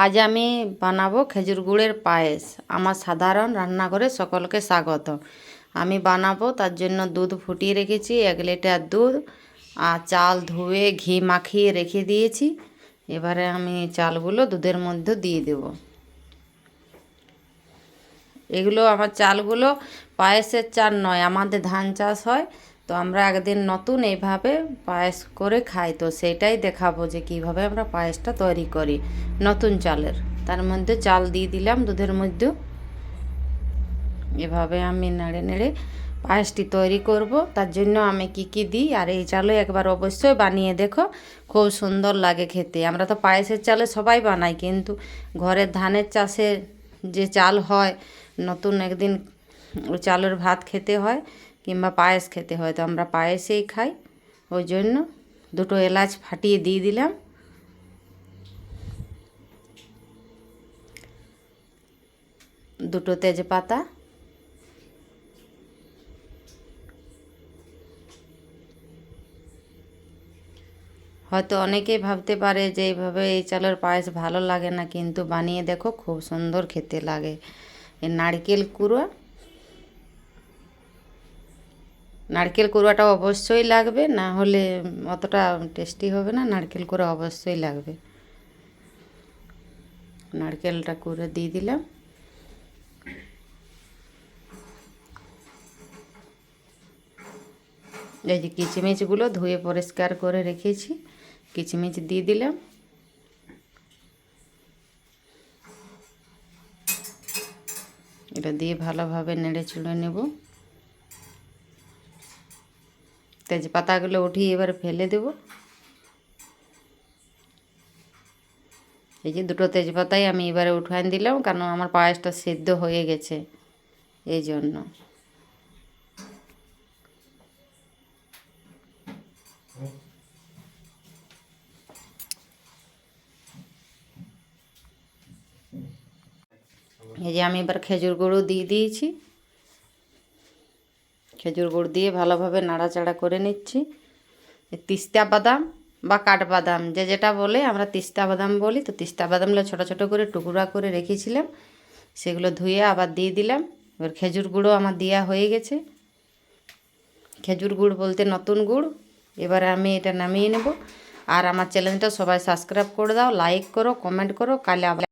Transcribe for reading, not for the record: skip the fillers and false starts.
আজ আমি বানাবো খেজুর গুড়ের পায়েস। আমার সাধারণ রান্নাঘরে সকলকে স্বাগত। আমি বানাবো তার জন্য দুধ ফুটিয়ে রেখেছি 1 লিটার দুধ, আর চাল ধুয়ে ঘি মাখিয়ে রেখে দিয়েছি। এবারে আমি চালগুলো দুধের মধ্যে দিয়ে দেব। এগুলো আমার চালগুলো পায়েসের চাল নয়, আমাদের ধান চাষ হয়, তো আমরা একদিন নতুন এইভাবে পায়েস করে খাই, তো সেটাই দেখাবো যে কিভাবে আমরা পায়েসটা তৈরি করি নতুন চালের। তার মধ্যে চাল দিয়ে দিলাম দুধের মধ্যে। এভাবে আমি নেড়ে নেড়ে পায়েসটি তৈরি করব। তার জন্য আমি কি দিই আর এই চালে একবার অবশ্যই বানিয়ে দেখো, খুব সুন্দর লাগে খেতে। আমরা তো পায়েসের চালে সবাই বানাই, কিন্তু ঘরের ধানের চাষে যে চাল হয়, নতুন একদিন ওই চালের ভাত খেতে হয় কিংবা পায়েস খেতে হয়, তো আমরা পায়েসেই খাই। ওই জন্য 2 এলাচ ফাটিয়ে দিয়ে দিলাম। দুটো তেজপাতা, হয়তো অনেকেই ভাবতে পারে যে এইভাবে এই চালের পায়েস ভালো লাগে না, কিন্তু বানিয়ে দেখো খুব সুন্দর খেতে লাগে। এই নারকেল কুড়াটা অবশ্যই লাগবে, না হলে অতটা টেস্টি হবে না। নারকেল কুড়া অবশ্যই লাগবে। নারকেলটা কুড়ে দিয়ে দিলাম। এই যে কিচমিচগুলো ধুয়ে পরিষ্কার করে রেখেছি, কিচমিচ দিয়ে দিলাম। এটা দিয়ে ভালোভাবে নেড়ে চুড়ে নেব। তেজপাতাগুলো উঠিয়ে এবার ফেলে দেব। এই যে 2 তেজপাতাই আমি এবারে উঠান দিলাম, কারণ আমার পায়েসটা সেদ্ধ হয়ে গেছে এই জন্য। এই যে আমি এবার খেজুর গুঁড়ো দিয়ে দিয়েছি। খেজুর গুড় দিয়ে ভালোভাবে নাড়াচাড়া করে নিচ্ছি। তিস্তা বাদাম বা কাঠবাদাম যে যেটা বলে, আমরা তিস্তা বাদাম বলি। তো তিস্তা বাদামগুলো ছোটো ছোটো করে টুকরা করে রেখেছিলাম, সেগুলো ধুয়ে আবার দিয়ে দিলাম। এবার খেজুর গুঁড়ো আমার দেওয়া হয়ে গেছে। খেজুর গুড় বলতে নতুন গুড়। এবারে আমি এটা নামিয়ে নেব। আর আমার চ্যানেলটা সবাই সাবস্ক্রাইব করে দাও, লাইক করো, কমেন্ট করো। কালে আবার